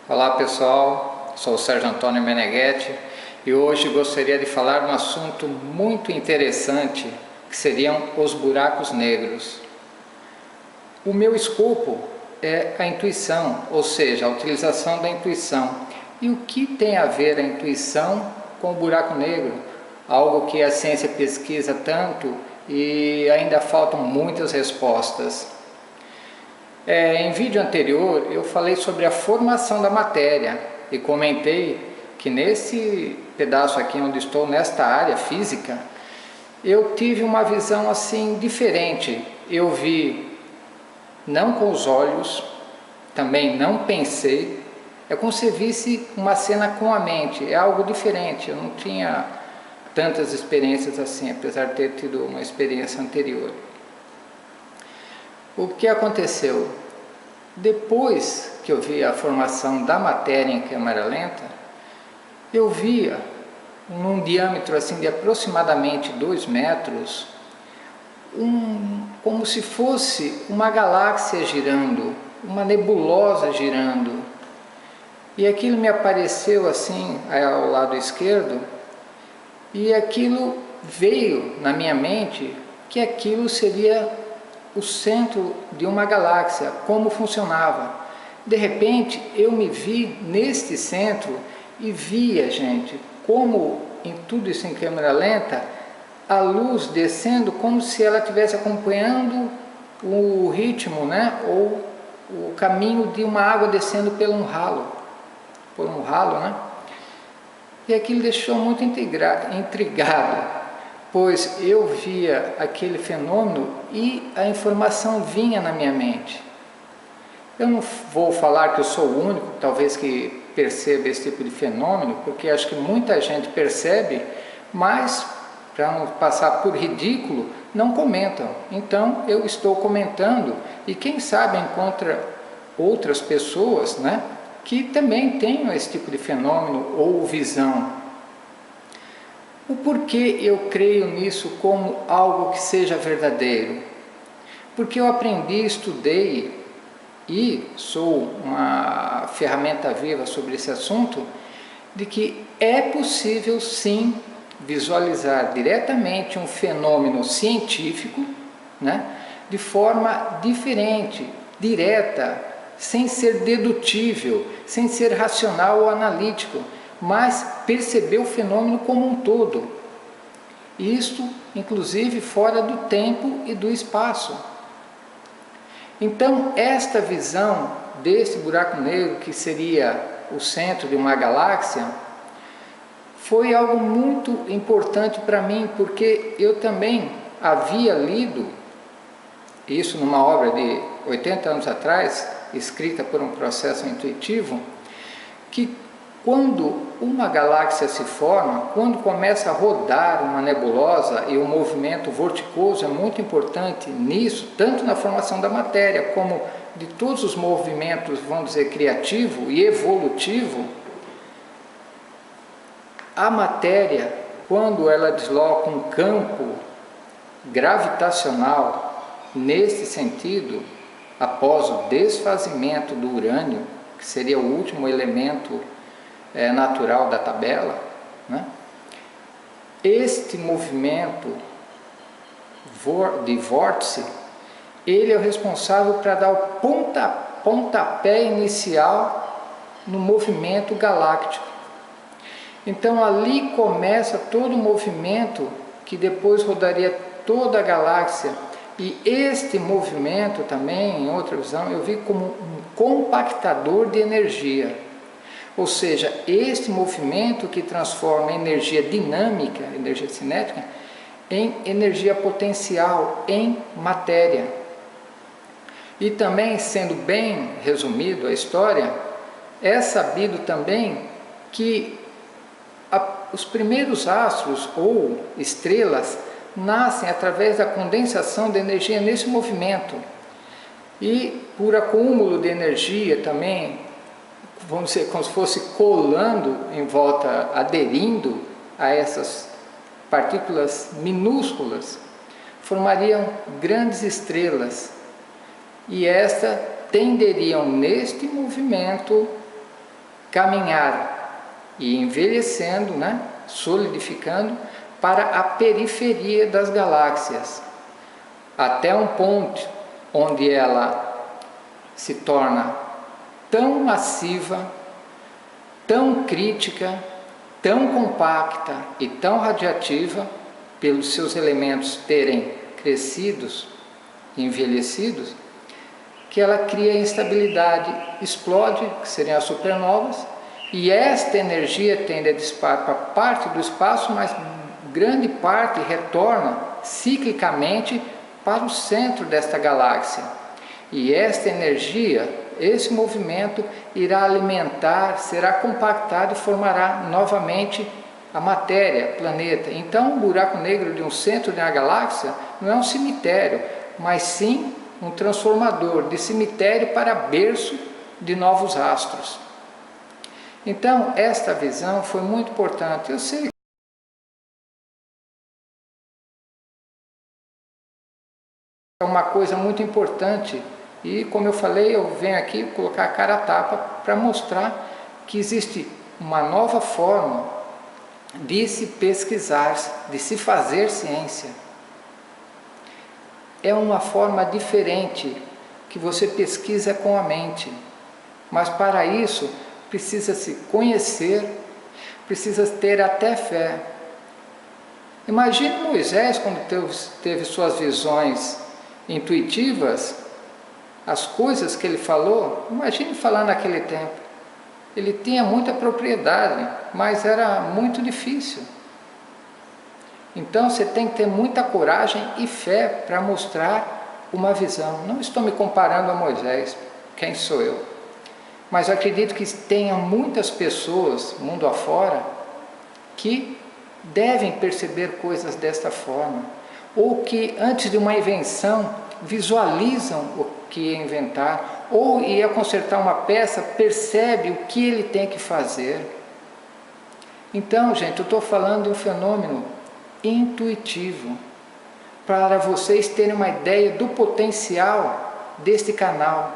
Olá pessoal, sou o Sérgio Antônio Meneghetti e hoje gostaria de falar um assunto muito interessante que seriam os buracos negros. O meu escopo é a intuição, ou seja, a utilização da intuição. E o que tem a ver a intuição com o buraco negro? Algo que a ciência pesquisa tanto e ainda faltam muitas respostas. Em vídeo anterior eu falei sobre a formação da matéria e comentei que nesse pedaço aqui onde estou, nesta área física, eu tive uma visão assim diferente. Eu vi não com os olhos, também não pensei, é como se visse uma cena com a mente, é algo diferente. Eu não tinha tantas experiências assim, apesar de ter tido uma experiência anterior. O que aconteceu? Depois que eu vi a formação da matéria em câmera lenta, eu via num diâmetro assim de aproximadamente 2 metros, como se fosse uma galáxia girando, uma nebulosa girando. E aquilo me apareceu assim ao lado esquerdo, e aquilo veio na minha mente que aquilo seria o centro de uma galáxia, como funcionava. De repente eu me vi neste centro e via, gente, como em tudo isso em câmera lenta, a luz descendo como se ela estivesse acompanhando o ritmo, né, ou o caminho de uma água descendo por um ralo, né? E aquilo deixou muito intrigado, pois eu via aquele fenômeno e a informação vinha na minha mente. Eu não vou falar que eu sou o único, talvez, que perceba esse tipo de fenômeno, porque acho que muita gente percebe, mas, para não passar por ridículo, não comentam. Então, eu estou comentando e quem sabe encontra outras pessoas, né, que também tenham esse tipo de fenômeno ou visão. O porquê eu creio nisso como algo que seja verdadeiro? Porque eu aprendi, estudei e sou uma ferramenta viva sobre esse assunto, de que é possível sim visualizar diretamente um fenômeno científico, né, de forma diferente, direta, sem ser dedutível, sem ser racional ou analítico, mas perceber o fenômeno como um todo. Isto, inclusive, fora do tempo e do espaço. Então, esta visão desse buraco negro, que seria o centro de uma galáxia, foi algo muito importante para mim, porque eu também havia lido isso numa obra de 80 anos atrás, escrita por um processo intuitivo, que quando uma galáxia se forma, quando começa a rodar uma nebulosa, e o movimento vorticoso é muito importante nisso, tanto na formação da matéria, como de todos os movimentos, vamos dizer, criativo e evolutivo, a matéria, quando ela desloca um campo gravitacional, nesse sentido, após o desfazimento do urânio, que seria o último elemento natural da tabela, né? Este movimento de vórtice, ele é o responsável para dar o pontapé inicial no movimento galáctico. Então ali começa todo o movimento que depois rodaria toda a galáxia. E este movimento também, em outra visão, eu vi como um compactador de energia. Ou seja, este movimento que transforma a energia dinâmica, energia cinética, em energia potencial, em matéria. E também, sendo bem resumido a história, é sabido também que os primeiros astros ou estrelas nascem através da condensação de energia nesse movimento. E por acúmulo de energia também, vamos dizer, como se fosse colando em volta, aderindo a essas partículas minúsculas, formariam grandes estrelas. E estas tenderiam neste movimento caminhar e envelhecendo, né? Solidificando para a periferia das galáxias, até um ponto onde ela se torna tão massiva, tão crítica, tão compacta e tão radiativa, pelos seus elementos terem crescidos e envelhecidos, que ela cria instabilidade, explode, que seriam as supernovas, e esta energia tende a dissipar para parte do espaço, mas grande parte retorna ciclicamente para o centro desta galáxia. E esta energia, esse movimento, irá alimentar, será compactado e formará novamente a matéria, planeta. Então, um buraco negro de um centro de uma galáxia não é um cemitério, mas sim um transformador de cemitério para berço de novos astros. Então, esta visão foi muito importante. Eu sei que é uma coisa muito importante e, como eu falei, eu venho aqui colocar a cara a tapa para mostrar que existe uma nova forma de se pesquisar, de se fazer ciência. É uma forma diferente que você pesquisa com a mente, mas para isso precisa se conhecer, precisa ter até fé. Imagine Moisés quando teve suas visões intuitivas, as coisas que ele falou, imagine falar naquele tempo. Ele tinha muita propriedade, mas era muito difícil. Então você tem que ter muita coragem e fé para mostrar uma visão. Não estou me comparando a Moisés, quem sou eu? Mas eu acredito que tenha muitas pessoas, mundo afora, que devem perceber coisas desta forma. Ou que antes de uma invenção, visualizam o que ia inventar. Ou ia consertar uma peça, percebe o que ele tem que fazer. Então, gente, eu estou falando de um fenômeno intuitivo, para vocês terem uma ideia do potencial deste canal.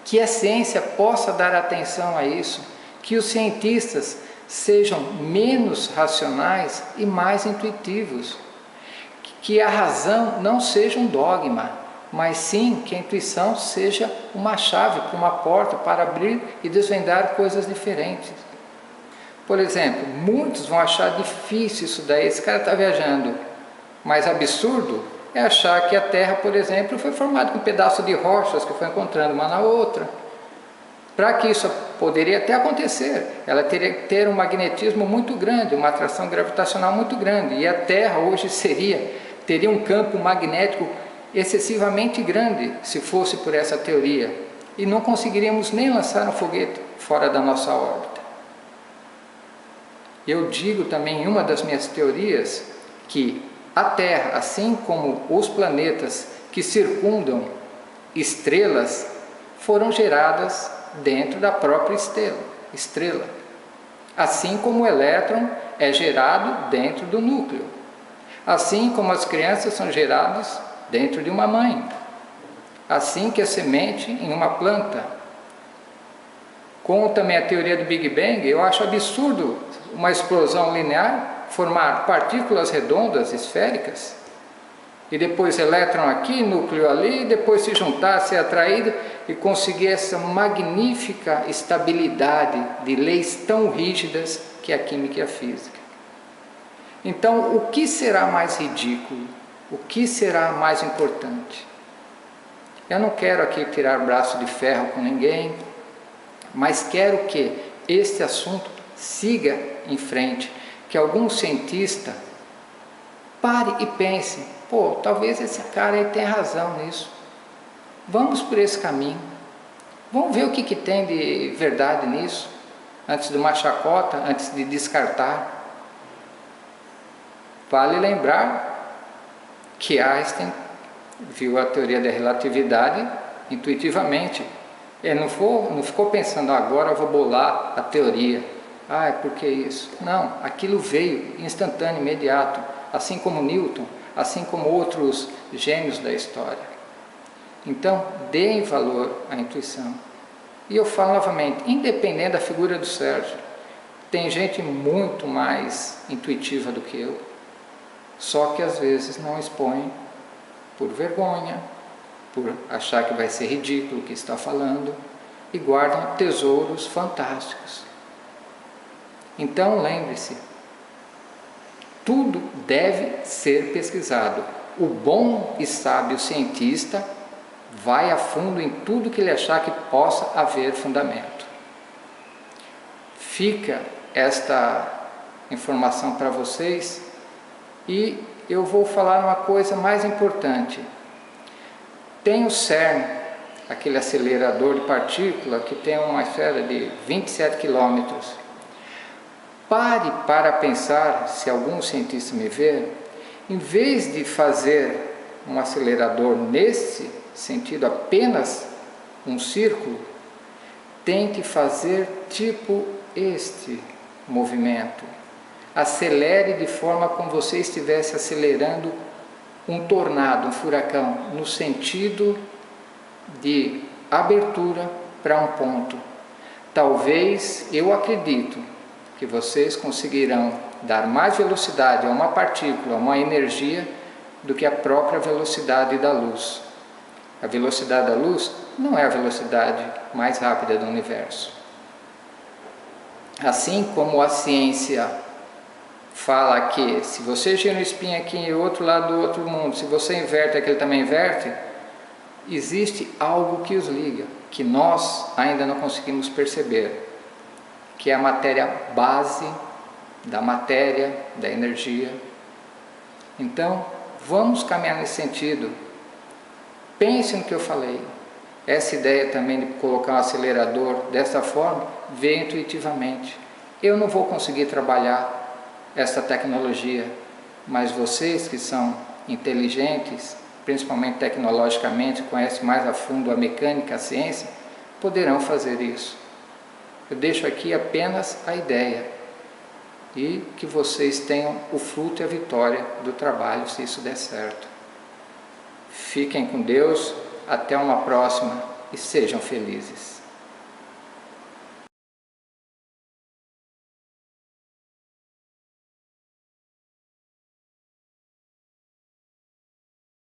Que a ciência possa dar atenção a isso, que os cientistas sejam menos racionais e mais intuitivos, que a razão não seja um dogma, mas sim que a intuição seja uma chave para uma porta para abrir e desvendar coisas diferentes. Por exemplo, muitos vão achar difícil isso daí, esse cara está viajando, mas absurdo é achar que a Terra, por exemplo, foi formada com um pedaço de rochas que foi encontrando uma na outra. Para que isso poderia até acontecer, ela teria que ter um magnetismo muito grande, uma atração gravitacional muito grande, e a Terra hoje teria um campo magnético excessivamente grande, se fosse por essa teoria, e não conseguiríamos nem lançar um foguete fora da nossa órbita. Eu digo também em uma das minhas teorias que a Terra, assim como os planetas que circundam estrelas, foram geradas dentro da própria estrela. Assim como o elétron é gerado dentro do núcleo. Assim como as crianças são geradas dentro de uma mãe. Assim que a semente em uma planta. Com também a teoria do Big Bang, eu acho absurdo uma explosão linear formar partículas redondas, esféricas, e depois elétron aqui, núcleo ali, e depois se juntar, ser atraído e conseguir essa magnífica estabilidade de leis tão rígidas que é a química e a física. Então, o que será mais ridículo? O que será mais importante? Eu não quero aqui tirar braço de ferro com ninguém, mas quero que este assunto siga em frente, que algum cientista pare e pense, pô, talvez esse cara aí tenha razão nisso. Vamos por esse caminho. Vamos ver o que tem de verdade nisso, antes de uma chacota, antes de descartar. Vale lembrar que Einstein viu a teoria da relatividade intuitivamente. Ele não ficou pensando, agora eu vou bolar a teoria. Ah, é porque isso? Não, aquilo veio instantâneo, imediato, assim como Newton, assim como outros gênios da história. Então, deem valor à intuição. E eu falo novamente, independente da figura do Sérgio, tem gente muito mais intuitiva do que eu, só que às vezes não expõe por vergonha, por achar que vai ser ridículo o que está falando, e guardam tesouros fantásticos. Então lembre-se, tudo deve ser pesquisado. O bom e sábio cientista vai a fundo em tudo que ele achar que possa haver fundamento. Fica esta informação para vocês e eu vou falar uma coisa mais importante. Tem o CERN, aquele acelerador de partícula que tem uma esfera de 27 quilômetros. Pare para pensar, se algum cientista me ver, em vez de fazer um acelerador nesse sentido, apenas um círculo, tente fazer tipo este movimento. Acelere de forma como você estivesse acelerando um tornado, um furacão, no sentido de abertura para um ponto. Talvez, eu acredito, que vocês conseguirão dar mais velocidade a uma partícula, a uma energia, do que a própria velocidade da luz. A velocidade da luz não é a velocidade mais rápida do universo. Assim como a ciência fala que se você gira um espinho aqui e outro lado do outro mundo, se você inverte, aquele também inverte, existe algo que os liga, que nós ainda não conseguimos perceber, que é a matéria base da matéria, da energia. Então, vamos caminhar nesse sentido. Pense no que eu falei. Essa ideia também de colocar um acelerador dessa forma, veio intuitivamente. Eu não vou conseguir trabalhar essa tecnologia, mas vocês que são inteligentes, principalmente tecnologicamente, conhecem mais a fundo a mecânica, a ciência, poderão fazer isso. Eu deixo aqui apenas a ideia e que vocês tenham o fruto e a vitória do trabalho, se isso der certo. Fiquem com Deus, até uma próxima e sejam felizes.